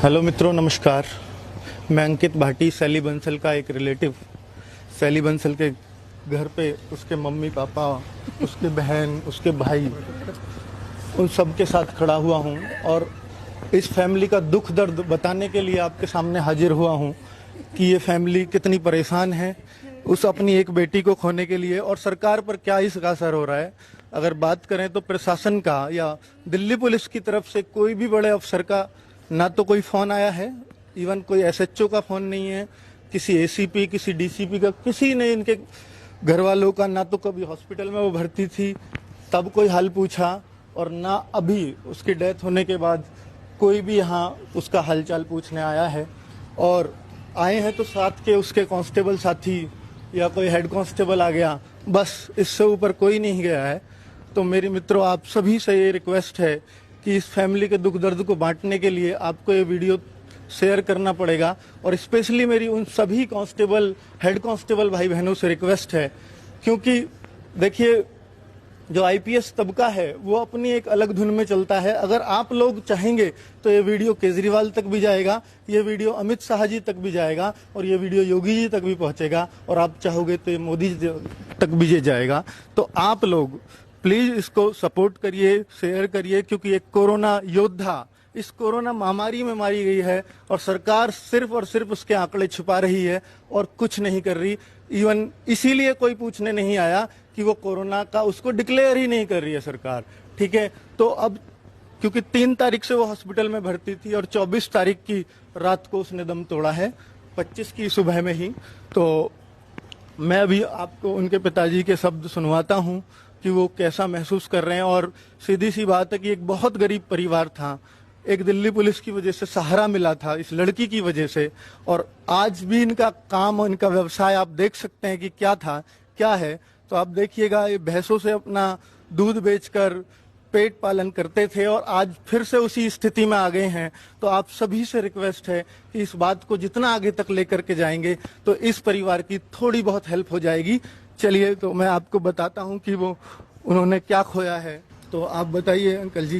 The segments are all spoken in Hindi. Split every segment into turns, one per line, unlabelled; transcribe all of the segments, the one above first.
हेलो मित्रों, नमस्कार। मैं अंकित भाटी, सैली बंसल का एक रिलेटिव। सैली बंसल के घर पे उसके मम्मी पापा, उसके बहन, उसके भाई, उन सब के साथ खड़ा हुआ हूँ और इस फैमिली का दुख दर्द बताने के लिए आपके सामने हाजिर हुआ हूँ कि ये फैमिली कितनी परेशान है उस अपनी एक बेटी को खोने के लिए, और सरकार पर क्या इसका असर हो रहा है। अगर बात करें तो प्रशासन का या दिल्ली पुलिस की तरफ से कोई भी बड़े अफसर का ना तो कोई फ़ोन आया है, इवन कोई एसएचओ का फ़ोन नहीं है, किसी एसीपी, किसी डीसीपी का, किसी ने इनके घर वालों का, ना तो कभी हॉस्पिटल में वो भर्ती थी तब कोई हाल पूछा, और ना अभी उसकी डेथ होने के बाद कोई भी यहाँ उसका हालचाल पूछने आया है। और आए हैं तो साथ के उसके कांस्टेबल साथी या कोई हेड कांस्टेबल आ गया, बस इससे ऊपर कोई नहीं गया है। तो मेरे मित्रों, आप सभी से ये रिक्वेस्ट है कि इस फैमिली के दुख दर्द को बांटने के लिए आपको ये वीडियो शेयर करना पड़ेगा। और स्पेशली मेरी उन सभी कांस्टेबल, हेड कांस्टेबल भाई बहनों से रिक्वेस्ट है, क्योंकि देखिए जो आईपीएस तबका है वो अपनी एक अलग धुन में चलता है। अगर आप लोग चाहेंगे तो ये वीडियो केजरीवाल तक भी जाएगा, ये वीडियो अमित शाह जी तक भी जाएगा, और ये वीडियो योगी जी तक भी पहुंचेगा, और आप चाहोगे तो ये मोदी जी तक भी ये जाएगा। तो आप लोग प्लीज इसको सपोर्ट करिए, शेयर करिए, क्योंकि एक कोरोना योद्धा इस कोरोना महामारी में मारी गई है और सरकार सिर्फ और सिर्फ उसके आंकड़े छुपा रही है और कुछ नहीं कर रही। इवन इसीलिए कोई पूछने नहीं आया कि वो कोरोना का उसको डिक्लेयर ही नहीं कर रही है सरकार, ठीक है। तो अब क्योंकि 3 तारीख से वो हॉस्पिटल में भर्ती थी और 24 तारीख की रात को उसने दम तोड़ा है, 25 की सुबह में ही। तो मैं अभी आपको उनके पिताजी के शब्द सुनवाता हूँ कि वो कैसा महसूस कर रहे हैं। और सीधी सी बात है कि एक बहुत गरीब परिवार था, एक दिल्ली पुलिस की वजह से सहारा मिला था इस लड़की की वजह से, और आज भी इनका काम और इनका व्यवसाय आप देख सकते हैं कि क्या था, क्या है। तो आप देखिएगा, ये भैंसों से अपना दूध बेचकर पेट पालन करते थे और आज फिर से उसी स्थिति में आ गए हैं। तो आप सभी से रिक्वेस्ट है कि इस बात को जितना आगे तक लेकर के जाएंगे तो इस परिवार की थोड़ी बहुत हेल्प हो जाएगी। चलिए, तो मैं आपको बताता हूं कि वो उन्होंने क्या खोया है। तो आप बताइए अंकल जी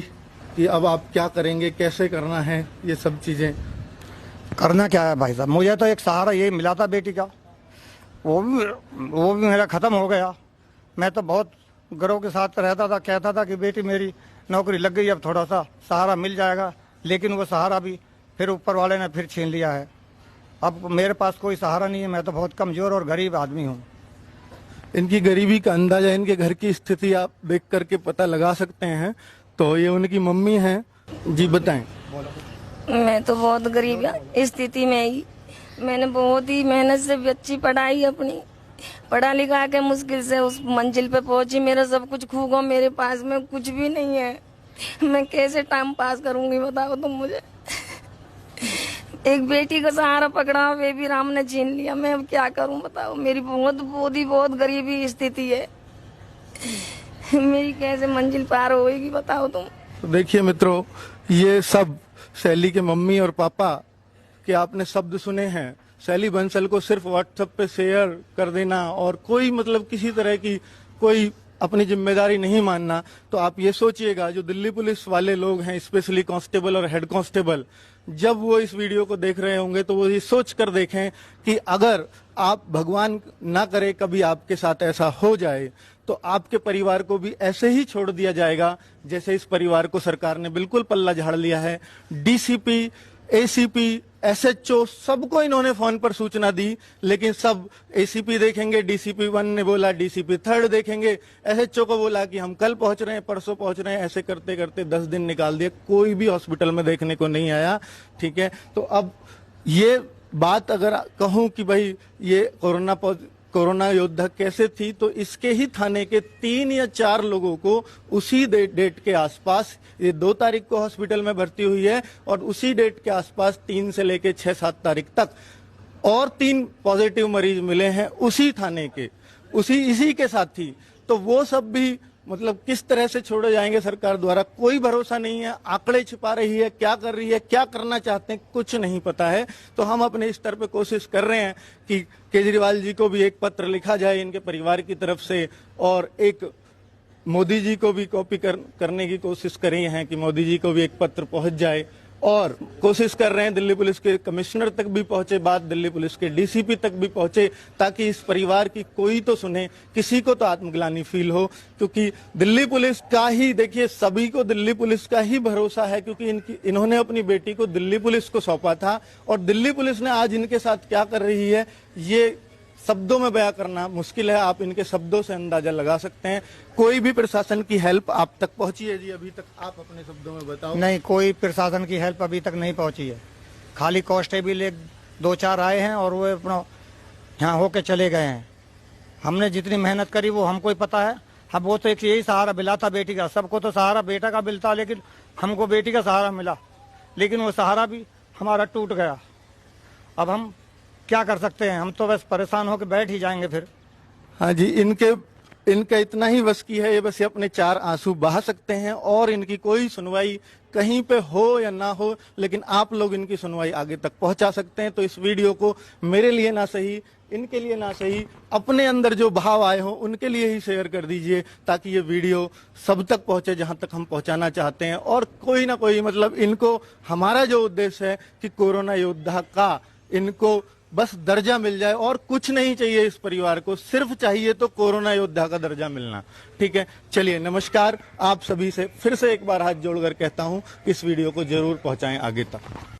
कि अब आप क्या करेंगे, कैसे करना है ये सब चीजें।
करना क्या है भाई साहब, मुझे तो एक सहारा ये मिला था बेटी का, वो भी मेरा ख़त्म हो गया। मैं तो बहुत गर्व के साथ रहता था, कहता था कि बेटी मेरी नौकरी लग गई, अब थोड़ा सा सहारा मिल जाएगा, लेकिन वो सहारा भी फिर ऊपर वाले ने फिर छीन लिया है। अब मेरे पास कोई सहारा नहीं है, मैं तो बहुत कमज़ोर और गरीब आदमी हूँ।
इनकी गरीबी का अंदाजा इनके घर की स्थिति आप देख करके पता लगा सकते हैं। तो ये उनकी मम्मी हैं जी, बताएं।
मैं तो बहुत गरीब स्थिति में ही, मैंने बहुत ही मेहनत से बच्ची पढ़ाई अपनी, पढ़ा लिखा के मुश्किल से उस मंजिल पे पहुंची। मेरा सब कुछ खो गया, मेरे पास में कुछ भी नहीं है। मैं कैसे टाइम पास करूंगी बताओ तुम मुझे। एक बेटी का सहारा पकड़ा, वे भी राम ने छीन लिया। मैं अब क्या करूं बताओ, मेरी बहुत गरीबी स्थिति है। मेरी कैसे मंजिल पार होएगी बताओ तुम।
तो देखिए मित्रों, ये सब सैली के मम्मी और पापा के आपने शब्द सुने हैं। सैली बंसल को सिर्फ व्हाट्सएप पे शेयर कर देना और कोई मतलब किसी तरह की कोई अपनी जिम्मेदारी नहीं मानना। तो आप ये सोचिएगा, जो दिल्ली पुलिस वाले लोग हैं, स्पेशली कांस्टेबल और हेड कांस्टेबल, जब वो इस वीडियो को देख रहे होंगे तो वो ये सोच कर देखें कि अगर आप, भगवान ना करे कभी आपके साथ ऐसा हो जाए, तो आपके परिवार को भी ऐसे ही छोड़ दिया जाएगा जैसे इस परिवार को सरकार ने बिल्कुल पल्ला झाड़ लिया है। डीसीपी, एसीपी, एसएचओ सबको इन्होंने फोन पर सूचना दी, लेकिन सब एसीपी देखेंगे, डीसीपी 1 ने बोला, डीसीपी 3 देखेंगे, एसएचओ को बोला कि हम कल पहुंच रहे हैं, परसों पहुंच रहे हैं, ऐसे करते करते 10 दिन निकाल दिए, कोई भी हॉस्पिटल में देखने को नहीं आया, ठीक है। तो अब ये बात अगर कहूं कि भाई ये कोरोना योद्धा कैसे थी, तो इसके ही थाने के 3 या 4 लोगों को उसी डेट के आसपास, ये 2 तारीख को हॉस्पिटल में भर्ती हुई है और उसी डेट के आसपास 3 से लेके 6-7 तारीख तक और 3 पॉजिटिव मरीज मिले हैं उसी थाने के, इसी के साथ ही। तो वो सब भी मतलब किस तरह से छोड़े जाएंगे सरकार द्वारा, कोई भरोसा नहीं है। आंकड़े छिपा रही है, क्या कर रही है, क्या करना चाहते हैं, कुछ नहीं पता है। तो हम अपने स्तर पे कोशिश कर रहे हैं कि केजरीवाल जी को भी एक पत्र लिखा जाए इनके परिवार की तरफ से, और एक मोदी जी को भी कॉपी करने की कोशिश कर रहे हैं कि मोदी जी को भी एक पत्र पहुंच जाए और कोशिश कर रहे हैं, दिल्ली पुलिस के कमिश्नर तक भी पहुंचे, बात दिल्ली पुलिस के डीसीपी तक भी पहुंचे, ताकि इस परिवार की कोई तो सुने, किसी को तो आत्मग्लानि फील हो। क्योंकि दिल्ली पुलिस का ही, देखिए सभी को दिल्ली पुलिस का ही भरोसा है, क्योंकि इन्होंने अपनी बेटी को दिल्ली पुलिस को सौंपा था, और दिल्ली पुलिस ने आज इनके साथ क्या कर रही है ये शब्दों में बयां करना मुश्किल है। आप इनके शब्दों से अंदाजा लगा सकते हैं। कोई भी प्रशासन की हेल्प आप तक पहुंची है जी अभी तक? आप अपने शब्दों में बताओ।
नहीं, कोई प्रशासन की हेल्प अभी तक नहीं पहुंची है। खाली कांस्टेबल एक 2-4 आए हैं और वो अपना यहाँ होके चले गए हैं। हमने जितनी मेहनत करी वो हमको ही पता है। अब वो तो एक यही सहारा मिला था बेटी का, सबको तो सहारा बेटा का मिलता, लेकिन हमको बेटी का सहारा मिला, लेकिन वो सहारा भी हमारा टूट गया। अब हम क्या कर सकते हैं? हम तो बस परेशान होकर बैठ ही जाएंगे फिर।
हाँ जी, इनका इतना ही बस की है, ये बस ये अपने 4 आंसू बहा सकते हैं, और इनकी कोई सुनवाई कहीं पे हो या ना हो, लेकिन आप लोग इनकी सुनवाई आगे तक पहुंचा सकते हैं। तो इस वीडियो को मेरे लिए ना सही, इनके लिए ना सही, अपने अंदर जो भाव आए हो उनके लिए ही शेयर कर दीजिए, ताकि ये वीडियो सब तक पहुंचे जहां तक हम पहुंचाना चाहते हैं। और कोई ना कोई, मतलब इनको, हमारा जो उद्देश्य है कि कोरोना योद्धा का इनको बस दर्जा मिल जाए, और कुछ नहीं चाहिए इस परिवार को, सिर्फ चाहिए तो कोरोना योद्धा का दर्जा मिलना। ठीक है, चलिए नमस्कार। आप सभी से फिर से एक बार हाथ जोड़कर कहता हूं कि इस वीडियो को जरूर पहुंचाएं आगे तक।